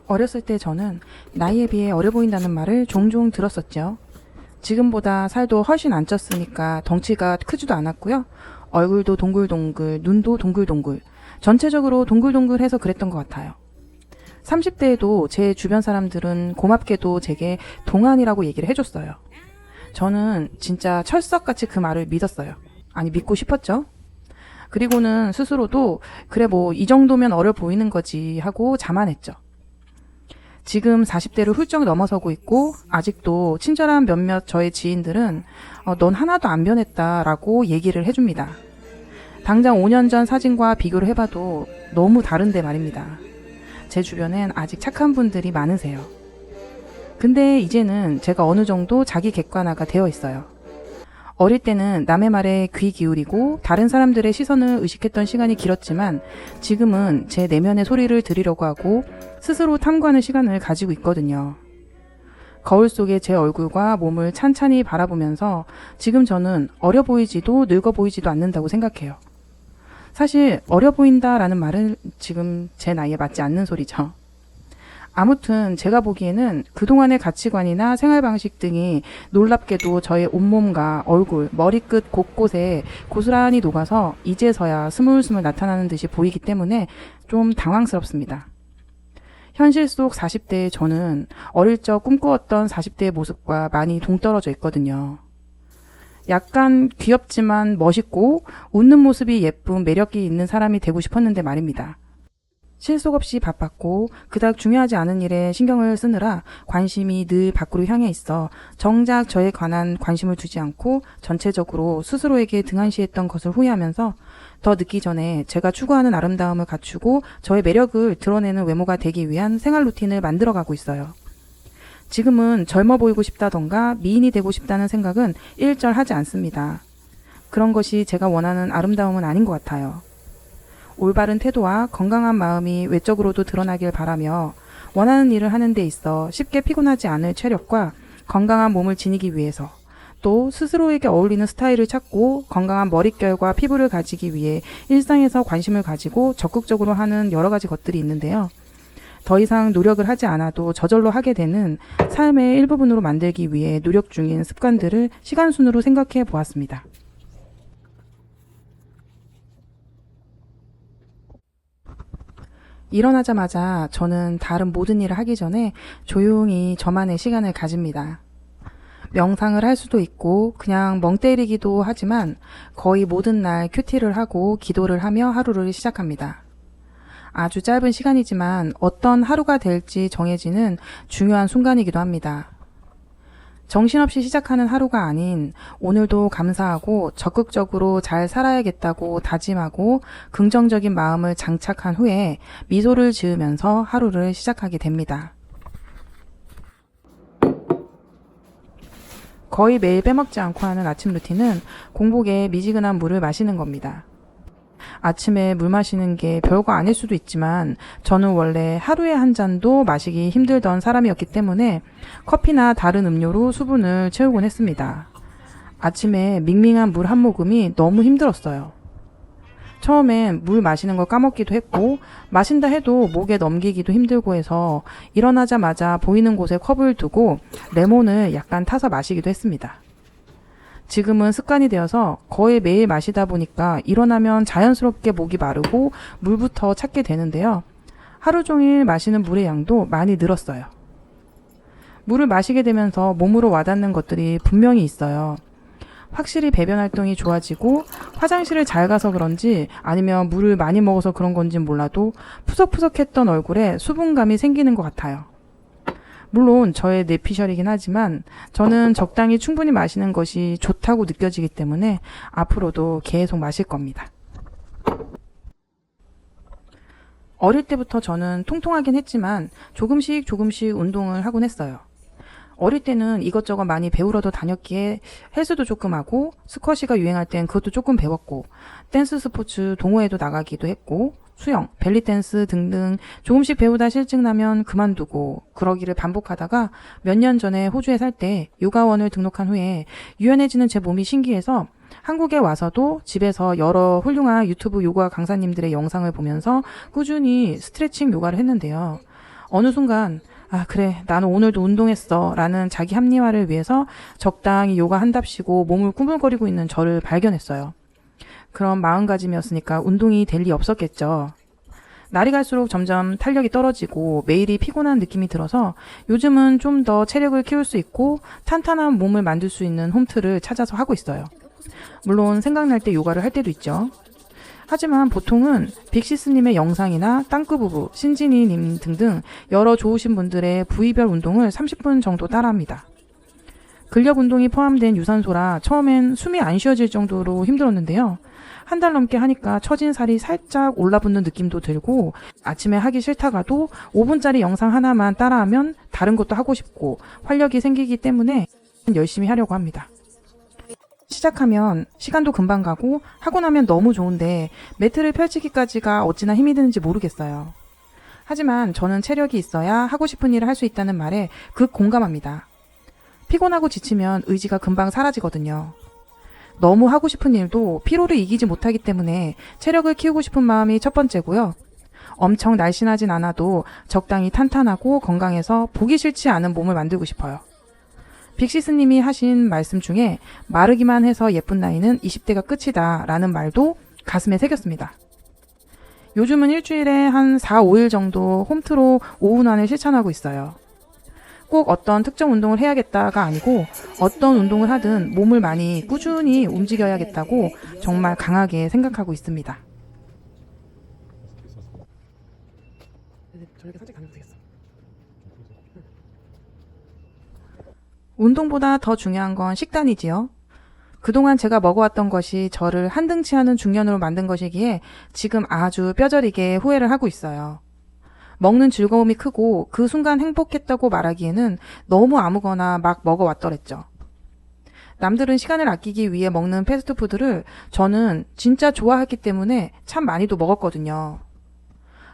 어렸을 때 저는 나이에 비해 어려 보인다는 말을 종종 들었었죠. 지금보다 살도 훨씬 안 쪘으니까 덩치가 크지도 않았고요. 얼굴도 동글동글, 눈도 동글동글, 전체적으로 동글동글해서 그랬던 것 같아요. 30대에도 제 주변 사람들은 고맙게도 제게 동안이라고 얘기를 해줬어요. 저는 진짜 철석같이 그 말을 믿었어요. 아니, 믿고 싶었죠. 그리고는 스스로도 그래 뭐 이 정도면 어려 보이는 거지 하고 자만했죠. 지금 40대를 훌쩍 넘어서고 있고 아직도 친절한 몇몇 저의 지인들은 넌 하나도 안 변했다라고 얘기를 해줍니다. 당장 5년 전 사진과 비교를 해봐도 너무 다른데 말입니다. 제 주변엔 아직 착한 분들이 많으세요. 근데 이제는 제가 어느 정도 자기 객관화가 되어 있어요. 어릴 때는 남의 말에 귀 기울이고 다른 사람들의 시선을 의식했던 시간이 길었지만 지금은 제 내면의 소리를 들으려고 하고 스스로 탐구하는 시간을 가지고 있거든요. 거울 속의 제 얼굴과 몸을 찬찬히 바라보면서 지금 저는 어려 보이지도 늙어 보이지도 않는다고 생각해요. 사실 어려 보인다라는 말은 지금 제 나이에 맞지 않는 소리죠. 아무튼 제가 보기에는 그동안의 가치관이나 생활 방식 등이 놀랍게도 저의 온몸과 얼굴, 머리끝 곳곳에 고스란히 녹아서 이제서야 스물스물 나타나는 듯이 보이기 때문에 좀 당황스럽습니다. 현실 속 40대의 저는 어릴 적 꿈꾸었던 40대의 모습과 많이 동떨어져 있거든요. 약간 귀엽지만 멋있고 웃는 모습이 예쁜 매력이 있는 사람이 되고 싶었는데 말입니다. 실속 없이 바빴고 그닥 중요하지 않은 일에 신경을 쓰느라 관심이 늘 밖으로 향해 있어 정작 저에 관한 관심을 두지 않고 전체적으로 스스로에게 등한시했던 것을 후회하면서 더 늦기 전에 제가 추구하는 아름다움을 갖추고 저의 매력을 드러내는 외모가 되기 위한 생활 루틴을 만들어가고 있어요. 지금은 젊어 보이고 싶다던가 미인이 되고 싶다는 생각은 일절하지 않습니다. 그런 것이 제가 원하는 아름다움은 아닌 것 같아요. 올바른 태도와 건강한 마음이 외적으로도 드러나길 바라며 원하는 일을 하는 데 있어 쉽게 피곤하지 않을 체력과 건강한 몸을 지니기 위해서 또 스스로에게 어울리는 스타일을 찾고 건강한 머릿결과 피부를 가지기 위해 일상에서 관심을 가지고 적극적으로 하는 여러 가지 것들이 있는데요. 더 이상 노력을 하지 않아도 저절로 하게 되는 삶의 일부분으로 만들기 위해 노력 중인 습관들을 시간순으로 생각해 보았습니다. 일어나자마자 저는 다른 모든 일을 하기 전에 조용히 저만의 시간을 가집니다. 명상을 할 수도 있고 그냥 멍 때리기도 하지만 거의 모든 날 큐티를 하고 기도를 하며 하루를 시작합니다. 아주 짧은 시간이지만 어떤 하루가 될지 정해지는 중요한 순간이기도 합니다. 정신없이 시작하는 하루가 아닌 오늘도 감사하고 적극적으로 잘 살아야겠다고 다짐하고 긍정적인 마음을 장착한 후에 미소를 지으면서 하루를 시작하게 됩니다. 거의 매일 빼먹지 않고 하는 아침 루틴은 공복에 미지근한 물을 마시는 겁니다. 아침에 물 마시는 게 별거 아닐 수도 있지만 저는 원래 하루에 한 잔도 마시기 힘들던 사람이었기 때문에 커피나 다른 음료로 수분을 채우곤 했습니다. 아침에 밍밍한 물 한 모금이 너무 힘들었어요. 처음엔 물 마시는 걸 까먹기도 했고 마신다 해도 목에 넘기기도 힘들고 해서 일어나자마자 보이는 곳에 컵을 두고 레몬을 약간 타서 마시기도 했습니다. 지금은 습관이 되어서 거의 매일 마시다 보니까 일어나면 자연스럽게 목이 마르고 물부터 찾게 되는데요. 하루 종일 마시는 물의 양도 많이 늘었어요. 물을 마시게 되면서 몸으로 와닿는 것들이 분명히 있어요. 확실히 배변 활동이 좋아지고 화장실을 잘 가서 그런지 아니면 물을 많이 먹어서 그런 건지 몰라도 푸석푸석했던 얼굴에 수분감이 생기는 것 같아요. 물론 저의 뇌피셜이긴 하지만 저는 적당히 충분히 마시는 것이 좋다고 느껴지기 때문에 앞으로도 계속 마실 겁니다. 어릴 때부터 저는 통통하긴 했지만 조금씩 운동을 하곤 했어요. 어릴 때는 이것저것 많이 배우러도 다녔기에 헬스도 조금 하고 스쿼시가 유행할 땐 그것도 조금 배웠고 댄스 스포츠 동호회도 나가기도 했고 수영, 벨리댄스 등등 조금씩 배우다 실증나면 그만두고 그러기를 반복하다가 몇 년 전에 호주에 살 때 요가원을 등록한 후에 유연해지는 제 몸이 신기해서 한국에 와서도 집에서 여러 훌륭한 유튜브 요가 강사님들의 영상을 보면서 꾸준히 스트레칭 요가를 했는데요. 어느 순간 아 그래 나는 오늘도 운동했어 라는 자기 합리화를 위해서 적당히 요가 한답시고 몸을 꾸물거리고 있는 저를 발견했어요. 그런 마음가짐이었으니까 운동이 될 리 없었겠죠. 날이 갈수록 점점 탄력이 떨어지고 매일이 피곤한 느낌이 들어서 요즘은 좀 더 체력을 키울 수 있고 탄탄한 몸을 만들 수 있는 홈트를 찾아서 하고 있어요. 물론 생각날 때 요가를 할 때도 있죠. 하지만 보통은 빅시스님의 영상이나 땅끄부부, 신진이님 등등 여러 좋으신 분들의 부위별 운동을 30분 정도 따라합니다. 근력 운동이 포함된 유산소라 처음엔 숨이 안 쉬어질 정도로 힘들었는데요. 한 달 넘게 하니까 처진 살이 살짝 올라붙는 느낌도 들고 아침에 하기 싫다가도 5분짜리 영상 하나만 따라하면 다른 것도 하고 싶고 활력이 생기기 때문에 열심히 하려고 합니다. 시작하면 시간도 금방 가고 하고 나면 너무 좋은데 매트를 펼치기까지가 어찌나 힘이 드는지 모르겠어요. 하지만 저는 체력이 있어야 하고 싶은 일을 할 수 있다는 말에 극 공감합니다. 피곤하고 지치면 의지가 금방 사라지거든요. 너무 하고 싶은 일도 피로를 이기지 못하기 때문에 체력을 키우고 싶은 마음이 첫 번째고요. 엄청 날씬하진 않아도 적당히 탄탄하고 건강해서 보기 싫지 않은 몸을 만들고 싶어요. 빅시스님이 하신 말씀 중에 마르기만 해서 예쁜 나이는 20대가 끝이다 라는 말도 가슴에 새겼습니다. 요즘은 일주일에 한 4, 5일 정도 홈트로 오운환을 실천하고 있어요. 꼭 어떤 특정 운동을 해야겠다가 아니고 어떤 운동을 하든 몸을 많이 꾸준히 움직여야겠다고 정말 강하게 생각하고 있습니다. 저렇게 살짝 가면 되겠어. 운동보다 더 중요한 건 식단이지요. 그동안 제가 먹어왔던 것이 저를 한등치 않은 중년으로 만든 것이기에 지금 아주 뼈저리게 후회를 하고 있어요. 먹는 즐거움이 크고 그 순간 행복했다고 말하기에는 너무 아무거나 막 먹어왔더랬죠. 남들은 시간을 아끼기 위해 먹는 패스트푸드를 저는 진짜 좋아했기 때문에 참 많이도 먹었거든요.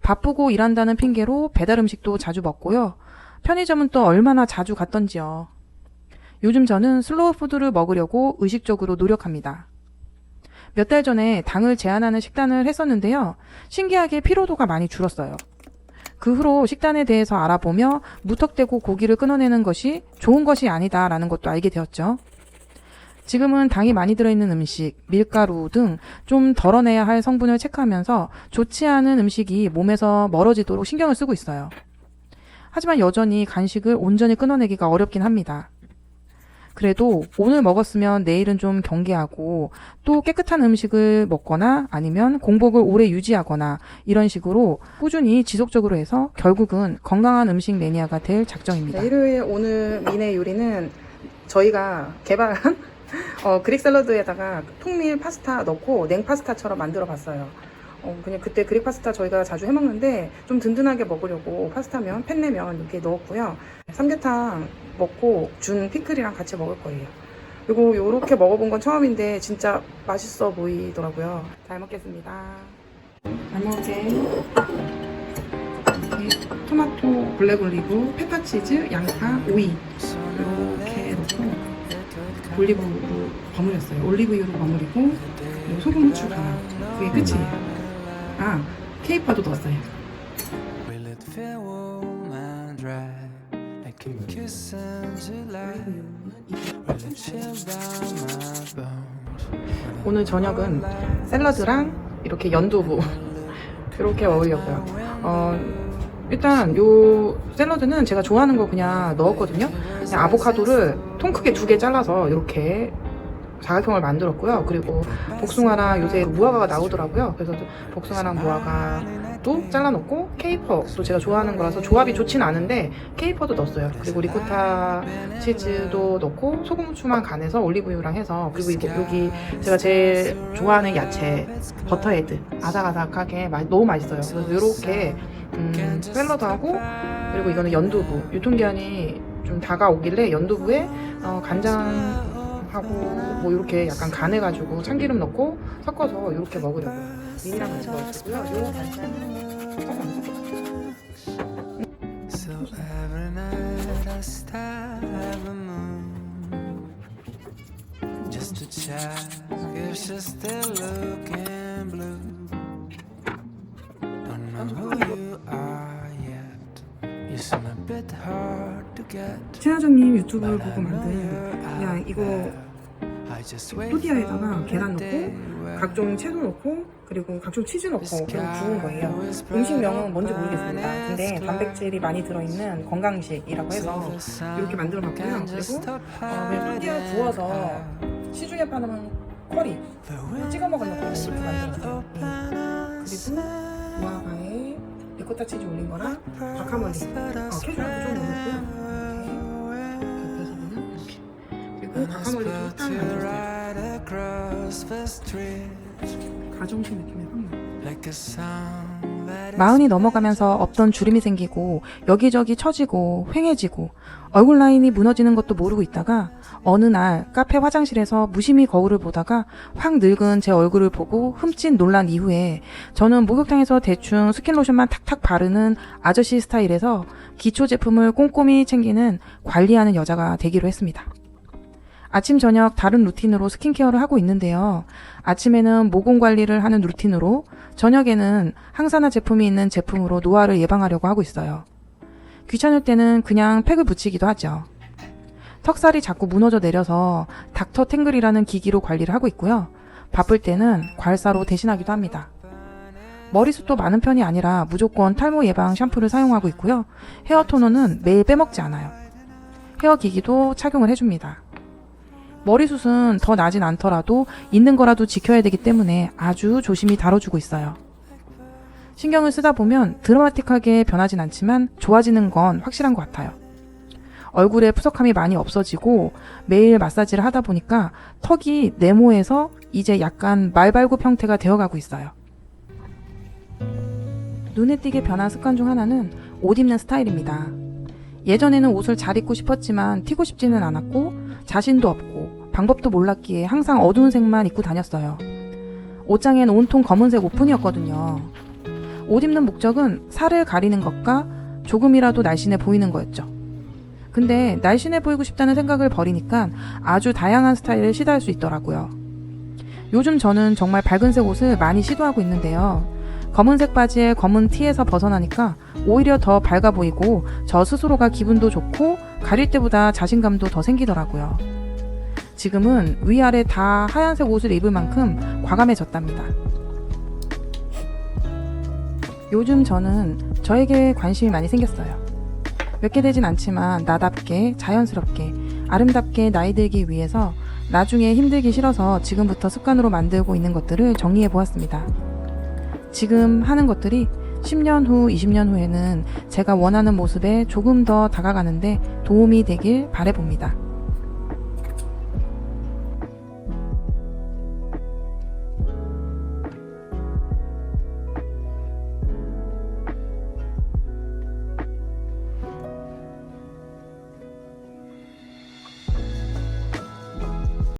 바쁘고 일한다는 핑계로 배달 음식도 자주 먹고요. 편의점은 또 얼마나 자주 갔던지요. 요즘 저는 슬로우 푸드를 먹으려고 의식적으로 노력합니다. 몇 달 전에 당을 제한하는 식단을 했었는데요. 신기하게 피로도가 많이 줄었어요. 그 후로 식단에 대해서 알아보며 무턱대고 고기를 끊어내는 것이 좋은 것이 아니다라는 것도 알게 되었죠. 지금은 당이 많이 들어있는 음식, 밀가루 등 좀 덜어내야 할 성분을 체크하면서 좋지 않은 음식이 몸에서 멀어지도록 신경을 쓰고 있어요. 하지만 여전히 간식을 온전히 끊어내기가 어렵긴 합니다. 그래도 오늘 먹었으면 내일은 좀 경계하고 또 깨끗한 음식을 먹거나 아니면 공복을 오래 유지하거나 이런 식으로 꾸준히 지속적으로 해서 결국은 건강한 음식 매니아가 될 작정입니다. 일요일 오늘 미네 요리는 저희가 개발한 그릭 샐러드에다가 통밀 파스타 넣고 냉 파스타처럼 만들어 봤어요. 그냥 그때 그릭 파스타 저희가 자주 해먹는데 좀 든든하게 먹으려고 파스타면 펜내면 이렇게 넣었고요. 삼계탕 먹고 준 피클이랑 같이 먹을 거예요. 그리고 이렇게 먹어본 건 처음인데 진짜 맛있어 보이더라고요. 잘 먹겠습니다. 잘 먹을게. 토마토, 블랙 올리브, 페타치즈, 양파, 오이 이렇게 넣고 올리브유로 버무렸어요. 올리브유로 버무리고 그리고 소금, 후추, 간장 그게 끝이에요. 아, 케이퍼도 넣었어요. 오늘 저녁은 샐러드랑 이렇게 연두부 이렇게 먹으려고요. 일단 요 샐러드는 제가 좋아하는 거 그냥 넣었거든요. 그냥 아보카도를 통 크게 2개 잘라서 이렇게 사각형을 만들었고요. 그리고 복숭아랑 요새 무화과가 나오더라고요. 그래서 복숭아랑 무화과도 잘라놓고 케이퍼도 제가 좋아하는 거라서 조합이 좋진 않은데 케이퍼도 넣었어요. 그리고 리코타 치즈도 넣고 소금 후추만 간해서 올리브유랑 해서 그리고 여기 제가 제일 좋아하는 야채 버터헤드 아삭아삭하게 너무 맛있어요. 그래서 이렇게 샐러드하고 그리고 이거는 연두부 유통기한이 좀 다가오길래 연두부에 간장 하고 뭐 이렇게 약간 간해가지고 참기름 넣고 섞어서 이렇게 먹으려고요. 민이랑 같이 먹으시고요. 요 반찬 최하정님 유튜브를 보고 만든 그냥 이거 토디아에다가 계란 넣고 각종 채소 넣고 그리고 각종 치즈 넣고 그리고 구운 거예요. 음식명은 뭔지 모르겠습니다. 근데 단백질이 많이 들어있는 건강식이라고 해서 이렇게 만들어 봤고요. 그리고 그냥 토디아 구워서 시중에 파는 커리 찍어 먹으려고 이렇게 만들었어요. 그리고 무화과에 리코타 치즈 올린 거랑 과카몰리 캐슈넛도 좀 넣었고요. 그리고 과카몰리도 딱 만들었어요. 가정식 느낌의 황금. 마흔이 넘어가면서 없던 주름이 생기고 여기저기 처지고 휑해지고 얼굴 라인이 무너지는 것도 모르고 있다가 어느 날 카페 화장실에서 무심히 거울을 보다가 확 늙은 제 얼굴을 보고 흠칫 놀란 이후에 저는 목욕탕에서 대충 스킨로션만 탁탁 바르는 아저씨 스타일에서 기초 제품을 꼼꼼히 챙기는 관리하는 여자가 되기로 했습니다. 아침 저녁 다른 루틴으로 스킨케어를 하고 있는데요. 아침에는 모공 관리를 하는 루틴으로 저녁에는 항산화 제품이 있는 제품으로 노화를 예방하려고 하고 있어요. 귀찮을 때는 그냥 팩을 붙이기도 하죠. 턱살이 자꾸 무너져 내려서 닥터 탱글이라는 기기로 관리를 하고 있고요. 바쁠 때는 괄사로 대신하기도 합니다. 머리숱도 많은 편이 아니라 무조건 탈모 예방 샴푸를 사용하고 있고요. 헤어 토너는 매일 빼먹지 않아요. 헤어 기기도 착용을 해줍니다. 머리숱은 더 나진 않더라도 있는 거라도 지켜야 되기 때문에 아주 조심히 다뤄주고 있어요. 신경을 쓰다 보면 드라마틱하게 변하진 않지만 좋아지는 건 확실한 것 같아요. 얼굴에 푸석함이 많이 없어지고 매일 마사지를 하다 보니까 턱이 네모에서 이제 약간 말발굽 형태가 되어가고 있어요. 눈에 띄게 변한 습관 중 하나는 옷 입는 스타일입니다. 예전에는 옷을 잘 입고 싶었지만 튀고 싶지는 않았고 자신도 없고 방법도 몰랐기에 항상 어두운 색만 입고 다녔어요. 옷장엔 온통 검은색 오픈이었거든요. 옷 입는 목적은 살을 가리는 것과 조금이라도 날씬해 보이는 거였죠. 근데 날씬해 보이고 싶다는 생각을 버리니까 아주 다양한 스타일을 시도할 수 있더라고요. 요즘 저는 정말 밝은색 옷을 많이 시도하고 있는데요. 검은색 바지에 검은 티에서 벗어나니까 오히려 더 밝아 보이고 저 스스로가 기분도 좋고 가릴 때보다 자신감도 더 생기더라고요. 지금은 위아래 다 하얀색 옷을 입을 만큼 과감해졌답니다. 요즘 저는 저에게 관심이 많이 생겼어요. 몇 개 되진 않지만 나답게 자연스럽게 아름답게 나이 들기 위해서 나중에 힘들기 싫어서 지금부터 습관으로 만들고 있는 것들을 정리해 보았습니다. 지금 하는 것들이 10년 후, 20년 후에는 제가 원하는 모습에 조금 더 다가가는데 도움이 되길 바라봅니다.